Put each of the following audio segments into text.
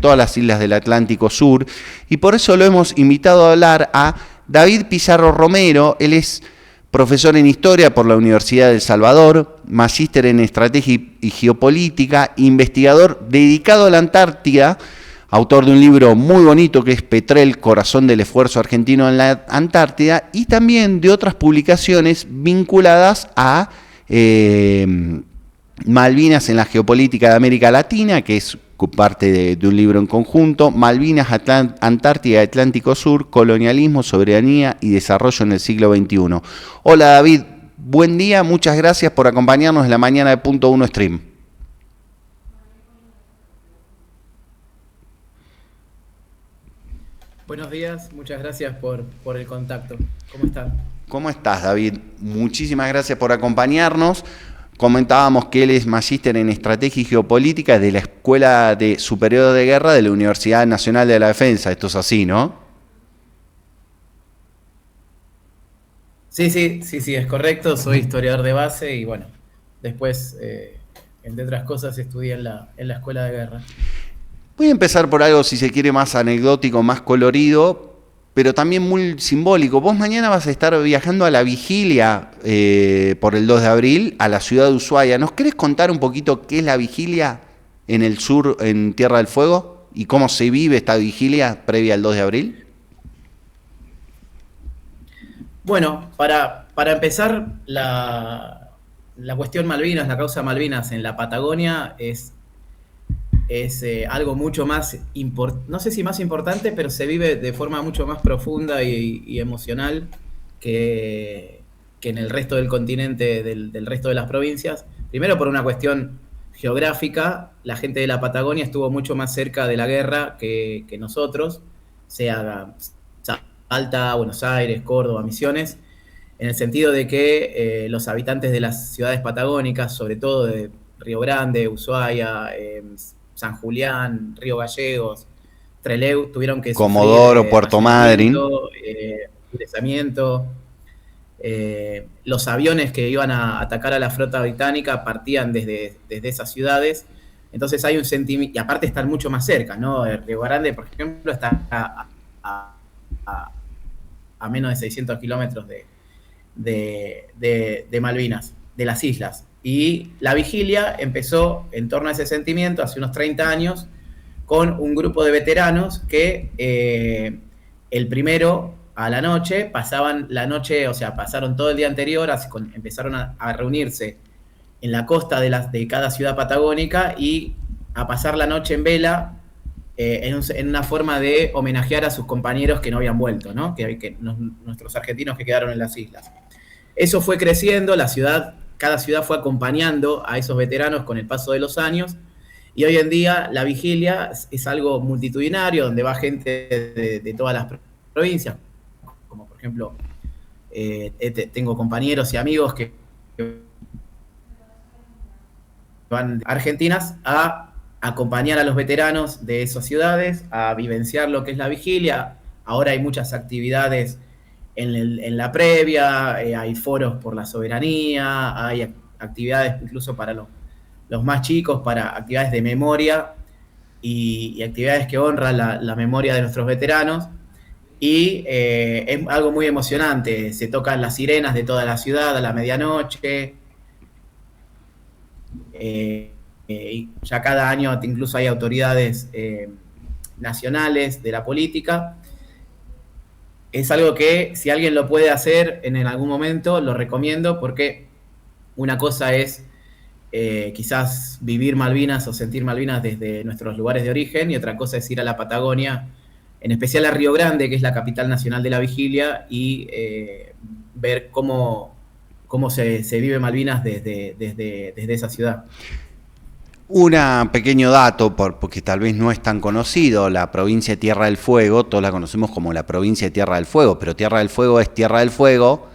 todas las islas del Atlántico Sur, y por eso lo hemos invitado a hablar a David Pizarro Romero. Él es profesor en Historia por la Universidad de El Salvador, magíster en Estrategia y Geopolítica, investigador dedicado a la Antártida, autor de un libro muy bonito que es Petrel, Corazón del Esfuerzo Argentino en la Antártida, y también de otras publicaciones vinculadas a Malvinas en la geopolítica de América Latina, que es parte de un libro en conjunto, Malvinas, Antártida, Atlántico Sur, Colonialismo, Soberanía y Desarrollo en el siglo XXI. Hola David, buen día, muchas gracias por acompañarnos en la mañana de Punto Uno Stream. Buenos días, muchas gracias por el contacto. ¿Cómo están? ¿Cómo estás, David? Muchísimas gracias por acompañarnos. Comentábamos que él es magíster en Estrategia y Geopolítica de la Escuela Superior de Guerra de la Universidad Nacional de la Defensa. Esto es así, ¿no? Sí, es correcto. Soy historiador de base y bueno, después, entre otras cosas, estudié en la Escuela de Guerra. Voy a empezar por algo, si se quiere, más anecdótico, más colorido, pero también muy simbólico. Vos mañana vas a estar viajando a la vigilia por el 2 de abril a la ciudad de Ushuaia. ¿Nos querés contar un poquito qué es la vigilia en el sur, en Tierra del Fuego, y cómo se vive esta vigilia previa al 2 de abril? Bueno, para empezar, la cuestión Malvinas, la causa Malvinas en la Patagonia es algo mucho más, no sé si más importante, pero se vive de forma mucho más profunda y emocional que en el resto del continente, del resto de las provincias. Primero por una cuestión geográfica, la gente de la Patagonia estuvo mucho más cerca de la guerra que nosotros, sea Salta, Buenos Aires, Córdoba, Misiones, en el sentido de que los habitantes de las ciudades patagónicas, sobre todo de Río Grande, Ushuaia, San Julián, Río Gallegos, Trelew, tuvieron que Comodoro, Puerto Madryn, deslizamiento. Los aviones que iban a atacar a la flota británica partían desde esas ciudades. Entonces hay un sentimiento, y aparte están mucho más cerca, ¿no? Río Grande, por ejemplo, está a menos de 600 kilómetros de Malvinas, de las islas. Y la vigilia empezó en torno a ese sentimiento hace unos 30 años con un grupo de veteranos que el primero a la noche pasaban la noche, o sea, pasaron todo el día anterior, empezaron a reunirse en la costa de cada ciudad patagónica y a pasar la noche en vela en una forma de homenajear a sus compañeros que no habían vuelto, ¿no? Nuestros argentinos que quedaron en las islas. Eso fue creciendo, cada ciudad fue acompañando a esos veteranos con el paso de los años, y hoy en día la vigilia es algo multitudinario, donde va gente de todas las provincias, como por ejemplo, tengo compañeros y amigos que van a Argentinas a acompañar a los veteranos de esas ciudades, a vivenciar lo que es la vigilia. Ahora hay muchas actividades en la previa, hay foros por la soberanía, hay actividades incluso para los más chicos, para actividades de memoria y actividades que honran la memoria de nuestros veteranos. Y es algo muy emocionante, se tocan las sirenas de toda la ciudad a la medianoche, y ya cada año incluso hay autoridades nacionales de la política. Es algo que si alguien lo puede hacer en algún momento, lo recomiendo, porque una cosa es quizás vivir Malvinas o sentir Malvinas desde nuestros lugares de origen, y otra cosa es ir a la Patagonia, en especial a Río Grande, que es la capital nacional de la vigilia, y ver cómo se vive Malvinas desde esa ciudad. Un pequeño dato, porque tal vez no es tan conocido, la provincia de Tierra del Fuego, todos la conocemos como la provincia de Tierra del Fuego, pero Tierra del Fuego es Tierra del Fuego,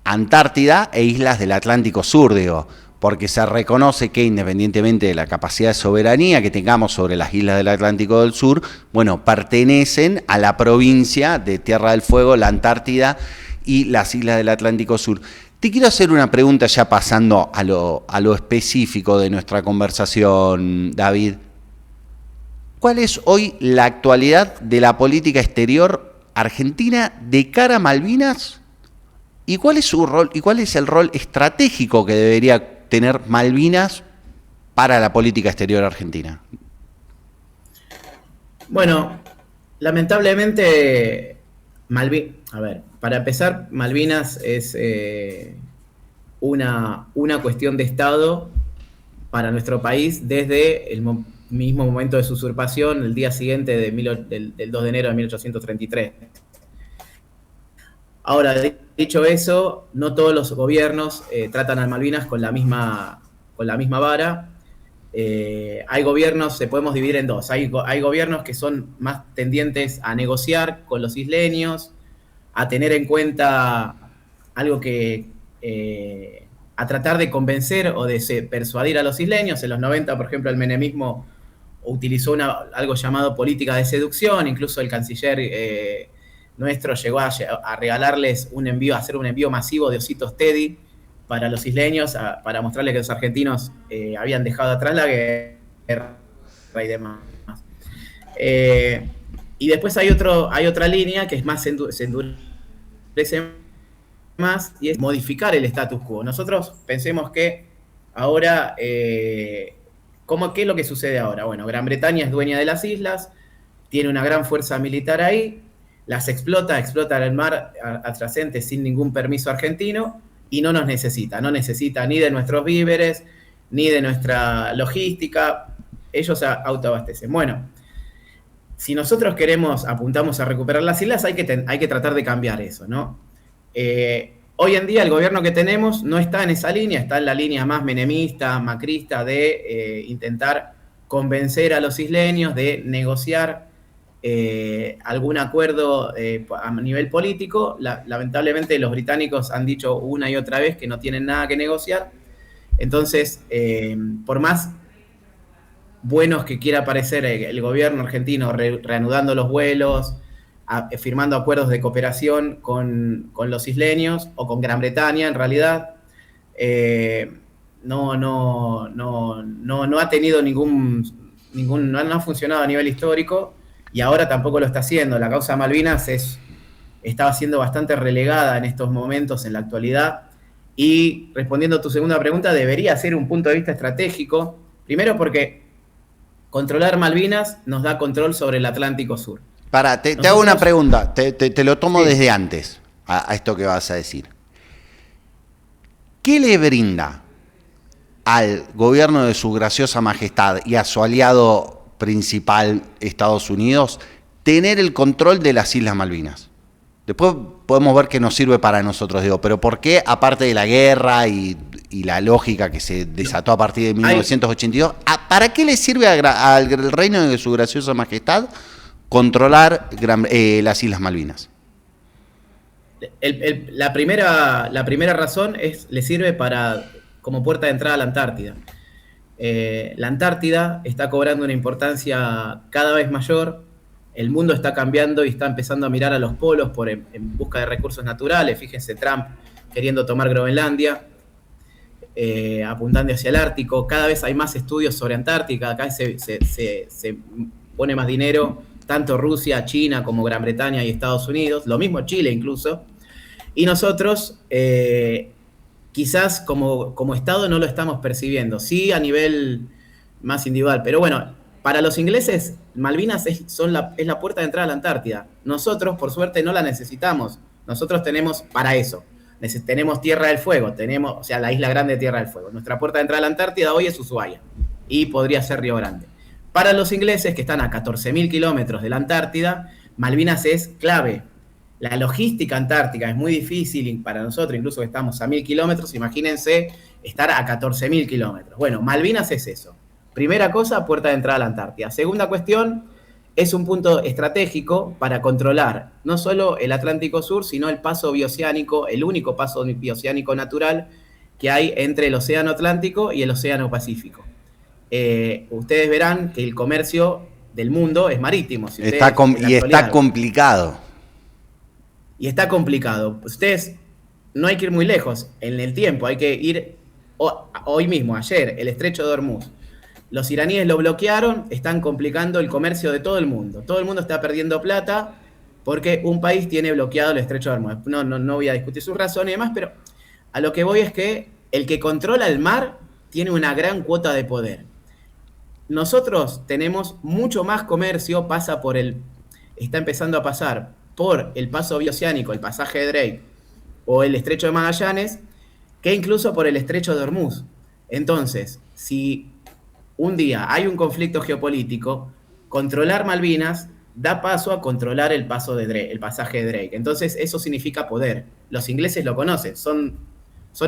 Antártida e islas del Atlántico Sur, digo, porque se reconoce que independientemente de la capacidad de soberanía que tengamos sobre las islas del Atlántico del Sur, bueno, pertenecen a la provincia de Tierra del Fuego, la Antártida y las islas del Atlántico Sur. Te quiero hacer una pregunta ya pasando a lo específico de nuestra conversación, David. ¿cuál es hoy la actualidad de la política exterior argentina de cara a Malvinas? ¿Y cuál es su rol y cuál es el rol estratégico que debería tener Malvinas para la política exterior argentina? Bueno, lamentablemente, para empezar, Malvinas es una cuestión de Estado para nuestro país desde el mismo momento de su usurpación, el día siguiente del 2 de enero de 1833. Ahora, dicho eso, no todos los gobiernos tratan a Malvinas con la misma vara. Hay gobiernos, se podemos dividir en dos. Hay gobiernos que son más tendientes a negociar con los isleños, a tener en cuenta algo que... a tratar de convencer o de persuadir a los isleños. En los 90, por ejemplo, el menemismo utilizó algo llamado política de seducción. Incluso el canciller nuestro llegó a regalarles a hacer un envío masivo de ositos Teddy para los isleños, para mostrarles que los argentinos habían dejado atrás la guerra y demás. Y después hay otra línea que es más, se endurece más, y es modificar el status quo. Nosotros pensemos que ahora, ¿qué es lo que sucede ahora? Bueno, Gran Bretaña es dueña de las islas, tiene una gran fuerza militar ahí, las explota en el mar adyacente sin ningún permiso argentino, y no necesita ni de nuestros víveres, ni de nuestra logística, ellos autoabastecen. Bueno, si nosotros apuntamos a recuperar las islas, hay que tratar de cambiar eso, ¿no? Hoy en día el gobierno que tenemos no está en esa línea, está en la línea más menemista, macrista, de intentar convencer a los isleños, de negociar algún acuerdo a nivel político. Lamentablemente los británicos han dicho una y otra vez que no tienen nada que negociar. Entonces, por más buenos que quiera parecer el gobierno argentino reanudando los vuelos, firmando acuerdos de cooperación con los isleños o con Gran Bretaña, en realidad, no ha tenido no ha funcionado a nivel histórico, y ahora tampoco lo está haciendo. La causa Malvinas estaba siendo bastante relegada en estos momentos, en la actualidad, y respondiendo a tu segunda pregunta, debería ser un punto de vista estratégico, primero porque controlar Malvinas nos da control sobre el Atlántico Sur. Te hago una pregunta, te lo tomo desde antes a esto que vas a decir. ¿Qué le brinda al gobierno de su graciosa majestad y a su aliado principal, Estados Unidos, tener el control de las Islas Malvinas? Después podemos ver qué nos sirve para nosotros, digo, pero ¿por qué, aparte de la guerra y la lógica que se desató a partir de 1982, para qué le sirve al reino de su graciosa majestad controlar las Islas Malvinas? La primera razón le sirve como puerta de entrada a la Antártida. La Antártida está cobrando una importancia cada vez mayor. El mundo está cambiando y está empezando a mirar a los polos en busca de recursos naturales. Fíjense, Trump queriendo tomar Groenlandia, apuntando hacia el Ártico. Cada vez hay más estudios sobre Antártica. Cada vez se pone más dinero, tanto Rusia, China como Gran Bretaña y Estados Unidos. Lo mismo Chile incluso. Y nosotros, quizás como Estado no lo estamos percibiendo. Sí a nivel más individual. Pero bueno, para los ingleses, Malvinas es la puerta de entrada a la Antártida. Nosotros, por suerte, no la necesitamos. Nosotros tenemos para eso. Tenemos Tierra del Fuego, la isla grande de Tierra del Fuego. Nuestra puerta de entrada a la Antártida hoy es Ushuaia y podría ser Río Grande. Para los ingleses, que están a 14.000 kilómetros de la Antártida, Malvinas es clave. La logística antártica es muy difícil y para nosotros, incluso que estamos a 1.000 kilómetros, imagínense estar a 14.000 kilómetros. Bueno, Malvinas es eso. Primera cosa, puerta de entrada a la Antártida. Segunda cuestión, es un punto estratégico para controlar no solo el Atlántico Sur, sino el paso bioceánico, el único paso bioceánico natural que hay entre el Océano Atlántico y el Océano Pacífico. Ustedes verán que el comercio del mundo es marítimo. Está complicado. Y está complicado. Ustedes, no hay que ir muy lejos en el tiempo, hay que ir hoy mismo, ayer, el Estrecho de Hormuz. los iraníes lo bloquearon, están complicando el comercio de todo el mundo. Todo el mundo está perdiendo plata porque un país tiene bloqueado el estrecho de Hormuz. No voy a discutir sus razones y demás, pero a lo que voy es que el que controla el mar tiene una gran cuota de poder. Nosotros tenemos mucho más comercio, está empezando a pasar por el paso bioceánico, el pasaje de Drake o el estrecho de Magallanes, que incluso por el estrecho de Hormuz. Entonces, si un día hay un conflicto geopolítico, controlar Malvinas da paso a controlar el pasaje de Drake. Entonces, eso significa poder. Los ingleses lo conocen, son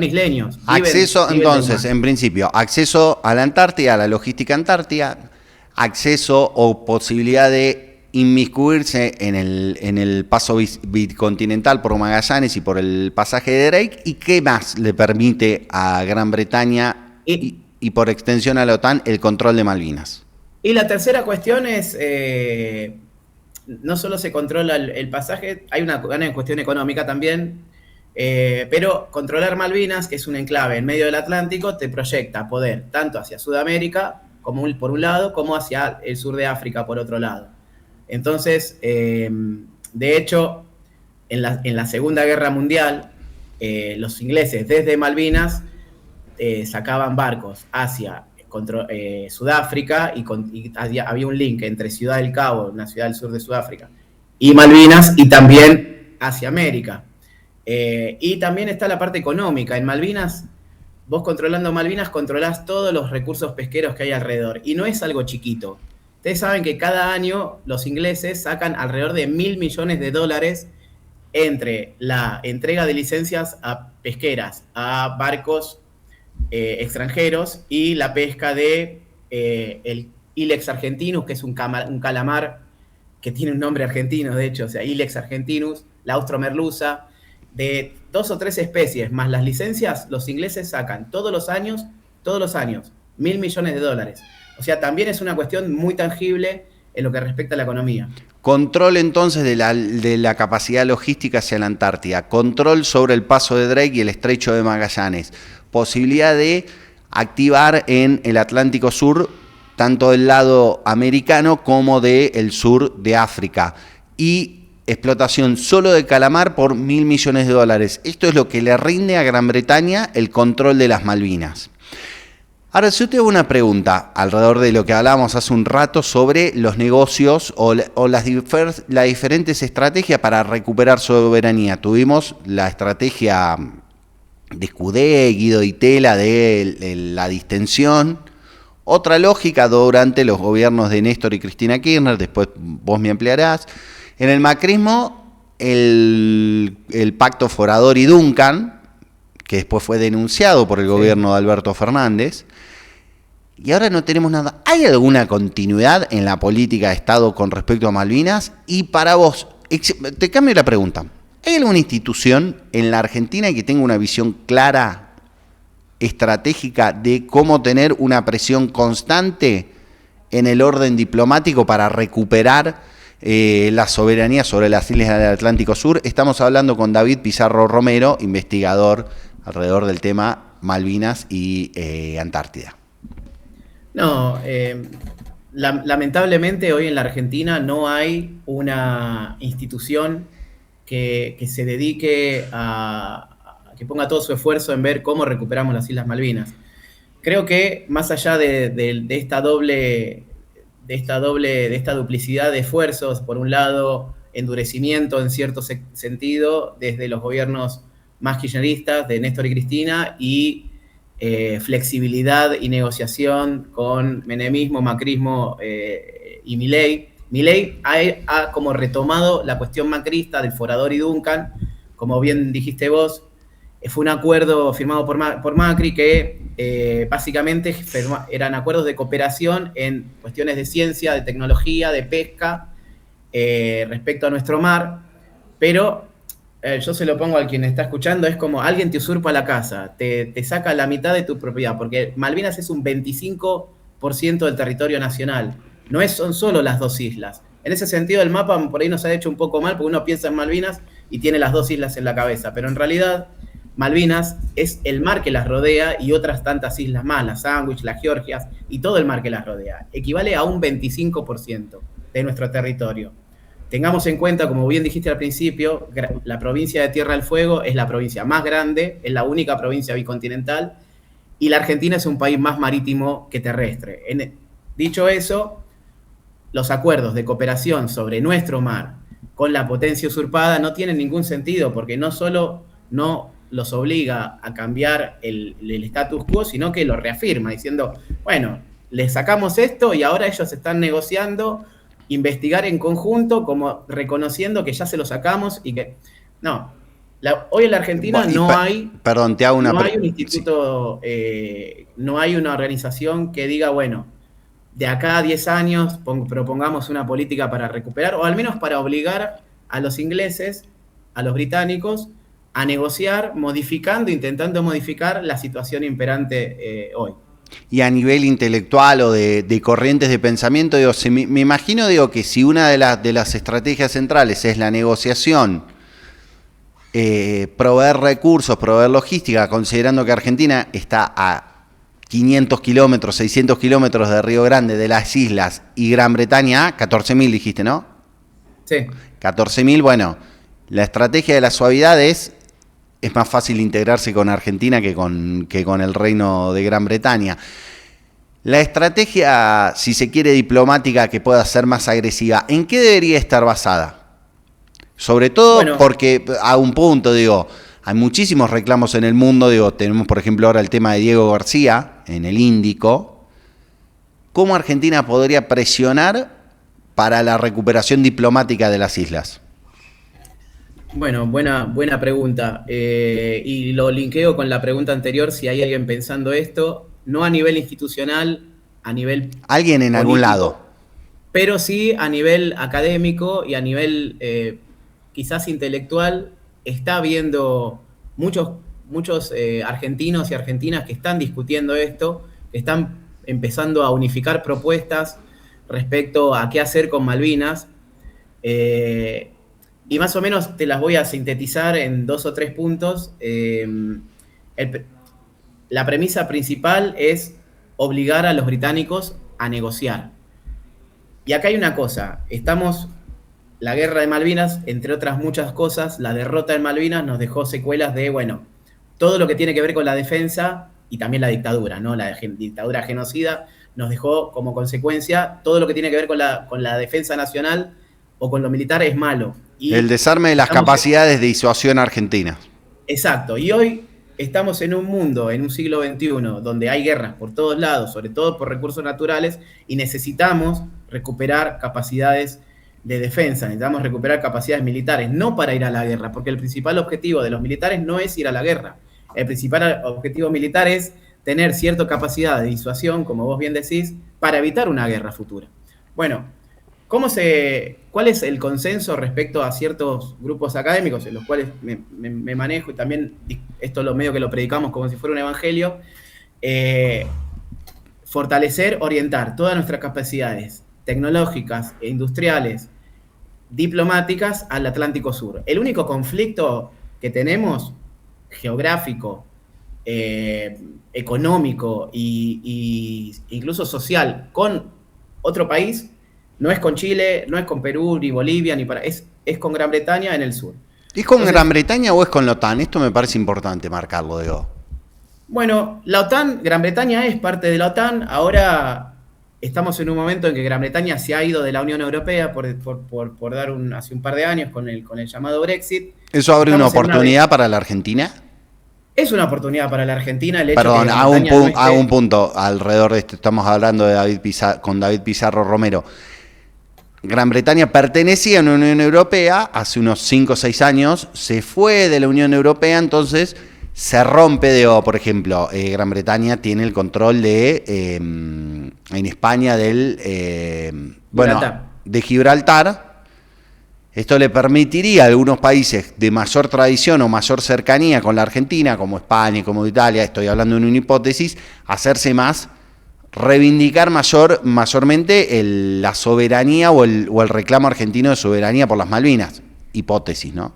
isleños. Acceso, entonces, en principio, acceso a la Antártida, a la logística antártica, acceso o posibilidad de inmiscuirse en el paso bicontinental por Magallanes y por el pasaje de Drake. ¿Y qué más le permite a Gran Bretaña y por extensión a la OTAN el control de Malvinas? Y la tercera cuestión es, no solo se controla el pasaje, hay una cuestión económica también, pero controlar Malvinas, que es un enclave en medio del Atlántico, te proyecta poder tanto hacia Sudamérica, por un lado, como hacia el sur de África por otro lado. Entonces, de hecho, en la Segunda Guerra Mundial, los ingleses desde Malvinas sacaban barcos hacia Sudáfrica y había un link entre Ciudad del Cabo, una ciudad del sur de Sudáfrica, y Malvinas, y también hacia América. Y también está la parte económica. En Malvinas, vos controlando Malvinas, controlás todos los recursos pesqueros que hay alrededor. Y no es algo chiquito. Ustedes saben que cada año los ingleses sacan alrededor de $1.000 millones entre la entrega de licencias a pesqueras, a barcos extranjeros y la pesca de el Ilex argentinus, que es un calamar que tiene un nombre argentino, de hecho, o sea, Ilex argentinus, la austromerluza, de 2 o 3 especies, más las licencias, los ingleses sacan todos los años, $1.000 millones. O sea, también es una cuestión muy tangible en lo que respecta a la economía. Control entonces de la capacidad logística hacia la Antártida, control sobre el paso de Drake y el estrecho de Magallanes, posibilidad de activar en el Atlántico Sur tanto del lado americano como del sur de África, y explotación solo de calamar por $1.000 millones. Esto es lo que le rinde a Gran Bretaña el control de las Malvinas. Ahora, si yo te hago una pregunta alrededor de lo que hablábamos hace un rato sobre los negocios o las diferentes estrategias para recuperar soberanía. Tuvimos la estrategia de Scudé, Guido Di Tella, de la distensión. Otra lógica durante los gobiernos de Néstor y Cristina Kirchner, después vos me ampliarás. En el macrismo, el pacto Forador y Duncan, que después fue denunciado por el gobierno de Alberto Fernández, y ahora no tenemos nada. ¿Hay alguna continuidad en la política de Estado con respecto a Malvinas? Y para vos, te cambio la pregunta, ¿hay alguna institución en la Argentina que tenga una visión clara, estratégica, de cómo tener una presión constante en el orden diplomático para recuperar la soberanía sobre las islas del Atlántico Sur? Estamos hablando con David Pizarro Romero, investigador alrededor del tema Malvinas y Antártida. No, lamentablemente hoy en la Argentina no hay una institución que se dedique que ponga todo su esfuerzo en ver cómo recuperamos las Islas Malvinas. Creo que más allá de esta duplicidad de esfuerzos, por un lado, endurecimiento en cierto sentido desde los gobiernos más kirchneristas de Néstor y Cristina, y flexibilidad y negociación con menemismo, macrismo y Milei. Milei ha como retomado la cuestión macrista del Forador y Duncan, como bien dijiste vos. Fue un acuerdo firmado por Macri que básicamente eran acuerdos de cooperación en cuestiones de ciencia, de tecnología, de pesca, respecto a nuestro mar, pero yo se lo pongo a quien está escuchando, es como alguien te usurpa la casa, te saca la mitad de tu propiedad, porque Malvinas es un 25% del territorio nacional, son solo las 2 islas. En ese sentido el mapa por ahí nos ha hecho un poco mal, porque uno piensa en Malvinas y tiene las 2 islas en la cabeza, pero en realidad Malvinas es el mar que las rodea y otras tantas islas más, las Sandwich, las Georgias y todo el mar que las rodea. Equivale a un 25% de nuestro territorio. Tengamos en cuenta, como bien dijiste al principio, la provincia de Tierra del Fuego es la provincia más grande, es la única provincia bicontinental, y la Argentina es un país más marítimo que terrestre. Dicho eso, los acuerdos de cooperación sobre nuestro mar con la potencia usurpada no tienen ningún sentido, porque no solo no los obliga a cambiar el status quo, sino que lo reafirma, diciendo, bueno, les sacamos esto y ahora ellos están negociando, investigar en conjunto, como reconociendo que ya se lo sacamos y que... No, hoy en la Argentina no hay... Perdón, te hago una... No hay un instituto, no hay una organización que diga, bueno, de acá a 10 años propongamos una política para recuperar, o al menos para obligar a los ingleses, a los británicos, a negociar, intentando modificar la situación imperante hoy. Y a nivel intelectual o de corrientes de pensamiento, digo, me imagino, digo, que si una de las estrategias centrales es la negociación, proveer recursos, proveer logística, considerando que Argentina está a 500 kilómetros, 600 kilómetros de Río Grande, de las islas, y Gran Bretaña, 14.000 dijiste, ¿no? Sí. 14.000, bueno, la estrategia de la suavidad es más fácil integrarse con Argentina que con el Reino de Gran Bretaña. La estrategia, si se quiere, diplomática, que pueda ser más agresiva, ¿en qué debería estar basada? Sobre todo porque, a un punto, digo, hay muchísimos reclamos en el mundo, digo, tenemos por ejemplo ahora el tema de Diego García en el Índico. ¿Cómo Argentina podría presionar para la recuperación diplomática de las islas? Bueno, buena pregunta. Y lo linkeo con la pregunta anterior, si hay alguien pensando esto, no a nivel institucional, a nivel alguien en político, algún lado, pero sí a nivel académico y a nivel quizás intelectual. Está habiendo muchos argentinos y argentinas que están discutiendo esto, que están empezando a unificar propuestas respecto a qué hacer con Malvinas. Y más o menos te las voy a sintetizar en 2 o 3 puntos. La premisa principal es obligar a los británicos a negociar. Y acá hay una cosa, la guerra de Malvinas, entre otras muchas cosas, la derrota en Malvinas nos dejó secuelas de, bueno, todo lo que tiene que ver con la defensa y también la dictadura, ¿no? La dictadura genocida nos dejó como consecuencia todo lo que tiene que ver con la defensa nacional o con lo militar es malo. Y el desarme de las capacidades de disuasión argentinas. Exacto, y hoy estamos en un mundo, en un siglo XXI, donde hay guerras por todos lados, sobre todo por recursos naturales, y necesitamos recuperar capacidades de defensa, necesitamos recuperar capacidades militares, no para ir a la guerra, porque el principal objetivo de los militares no es ir a la guerra. El principal objetivo militar es tener cierta capacidad de disuasión, como vos bien decís, para evitar una guerra futura. Bueno, ¿cuál es el consenso respecto a ciertos grupos académicos en los cuales me manejo, y también esto es lo medio que lo predicamos como si fuera un evangelio? Fortalecer, orientar todas nuestras capacidades tecnológicas e industriales, diplomáticas al Atlántico Sur. El único conflicto que tenemos, geográfico, económico e incluso social, con otro país, no es con Chile, no es con Perú, ni Bolivia, es con Gran Bretaña en el sur. ¿Es con Gran Bretaña o es con la OTAN? Esto me parece importante marcarlo, digo. Bueno, la OTAN, Gran Bretaña es parte de la OTAN. Ahora estamos en un momento en que Gran Bretaña se ha ido de la Unión Europea por dar hace un par de años con el llamado Brexit. ¿Eso abre una oportunidad para la Argentina? Es una oportunidad para la Argentina el hecho Perdón, de que hago un punto alrededor de esto. Estamos hablando de con David Pizarro Romero. Gran Bretaña pertenecía a la Unión Europea, hace unos 5 o 6 años, se fue de la Unión Europea, entonces se rompe, por ejemplo, Gran Bretaña tiene el control en España de Gibraltar. Esto le permitiría a algunos países de mayor tradición o mayor cercanía con la Argentina, como España y como Italia, estoy hablando en una hipótesis, hacerse más, reivindicar mayormente la soberanía o el reclamo argentino de soberanía por las Malvinas. Hipótesis, ¿no?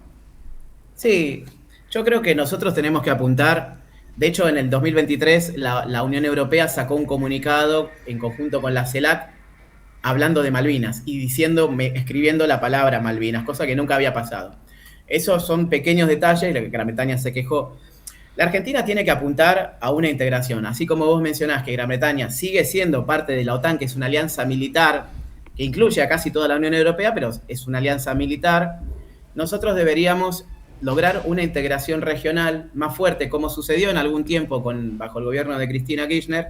Sí, Yo creo que nosotros tenemos que apuntar, de hecho en el 2023 la Unión Europea sacó un comunicado en conjunto con la CELAC hablando de Malvinas y escribiendo la palabra Malvinas, cosa que nunca había pasado. Esos son pequeños detalles, lo que Gran Bretaña se quejó. La Argentina tiene que apuntar a una integración, así como vos mencionás que Gran Bretaña sigue siendo parte de la OTAN, que es una alianza militar que incluye a casi toda la Unión Europea, pero es una alianza militar. Nosotros deberíamos lograr una integración regional más fuerte, como sucedió en algún tiempo bajo el gobierno de Cristina Kirchner.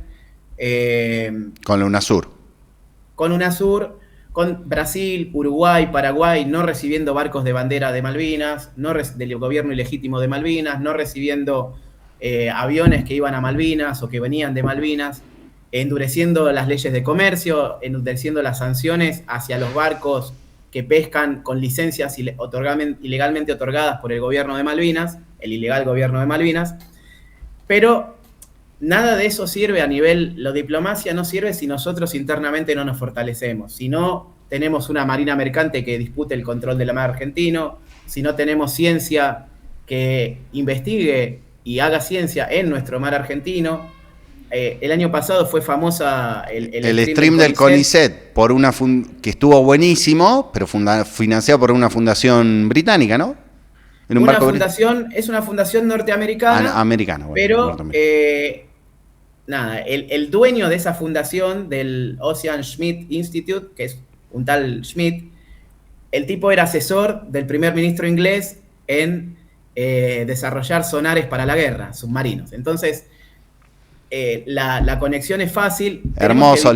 Con la UNASUR. Con UNASUR, con Brasil, Uruguay, Paraguay, no recibiendo barcos de bandera de Malvinas, del gobierno ilegítimo de Malvinas, no recibiendo aviones que iban a Malvinas o que venían de Malvinas, endureciendo las leyes de comercio, endureciendo las sanciones hacia los barcos que pescan con licencias ilegalmente otorgadas por el gobierno de Malvinas, el ilegal gobierno de Malvinas, pero nada de eso sirve la diplomacia no sirve si nosotros internamente no nos fortalecemos, si no tenemos una marina mercante que dispute el control del mar argentino, si no tenemos ciencia que investigue y haga ciencia en nuestro mar argentino. El año pasado fue famosa el stream del CONICET por que estuvo buenísimo, pero financiado por una fundación británica, ¿no? Es una fundación norteamericana. Americana, bueno, pero nada, el dueño de esa fundación, del Ocean Schmidt Institute, que es un tal Schmidt, el tipo era asesor del primer ministro inglés en desarrollar sonares para la guerra, submarinos. Entonces, la conexión es fácil. Hermoso,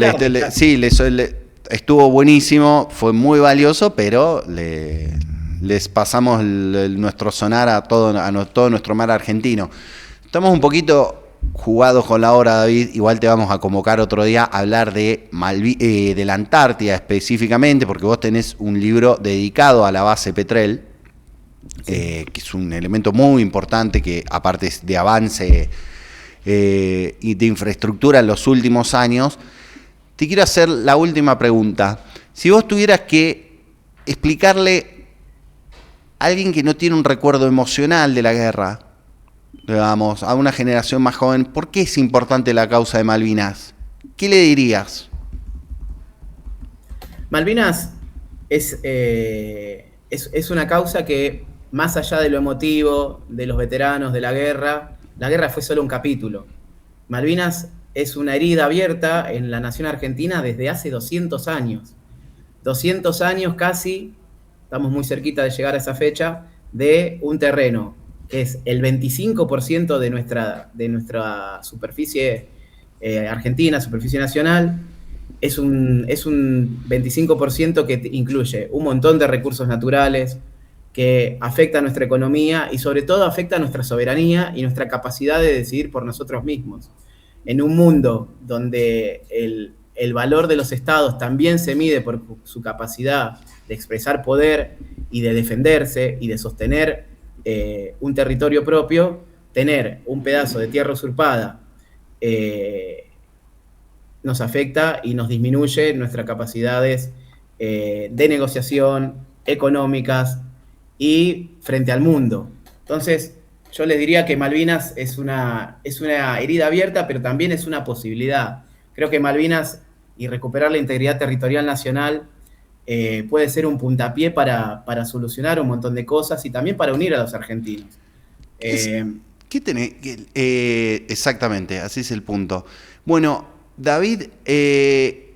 estuvo buenísimo, fue muy valioso, pero les pasamos nuestro sonar a todo nuestro mar argentino. Estamos un poquito jugados con la hora, David. Igual te vamos a convocar otro día a hablar de la Antártida específicamente, porque vos tenés un libro dedicado a la base Petrel, que es un elemento muy importante que, aparte de avance y de infraestructura en los últimos años. Te quiero hacer la última pregunta. Si vos tuvieras que explicarle a alguien que no tiene un recuerdo emocional de la guerra, digamos, a una generación más joven, ¿por qué es importante la causa de Malvinas? ¿Qué le dirías? Malvinas es una causa que, más allá de lo emotivo, de los veteranos, de la guerra fue solo un capítulo. Malvinas es una herida abierta en la nación argentina desde hace 200 años. 200 años casi, estamos muy cerquita de llegar a esa fecha, de un terreno que es el 25% de nuestra superficie argentina, superficie nacional. Es un 25% que incluye un montón de recursos naturales, que afecta a nuestra economía y sobre todo afecta a nuestra soberanía y nuestra capacidad de decidir por nosotros mismos. En un mundo donde el valor de los estados también se mide por su capacidad de expresar poder y de defenderse y de sostener un territorio propio, tener un pedazo de tierra usurpada nos afecta y nos disminuye nuestras capacidades de negociación, económicas, y frente al mundo. Entonces, yo les diría que Malvinas es una herida abierta, pero también es una posibilidad. Creo que Malvinas y recuperar la integridad territorial nacional puede ser un puntapié para solucionar un montón de cosas y también para unir a los argentinos. ¿Qué tenés? Exactamente, así es el punto. Bueno, David,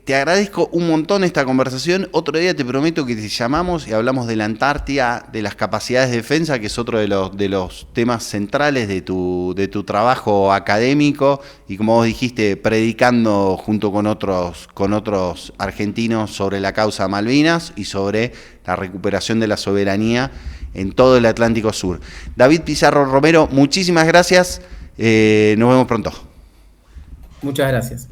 te agradezco un montón esta conversación. Otro día te prometo que te llamamos y hablamos de la Antártida, de las capacidades de defensa, que es otro de los temas centrales de tu trabajo académico, y como vos dijiste, predicando junto con otros argentinos sobre la causa Malvinas y sobre la recuperación de la soberanía en todo el Atlántico Sur. David Pizarro Romero, muchísimas gracias. Nos vemos pronto. Muchas gracias.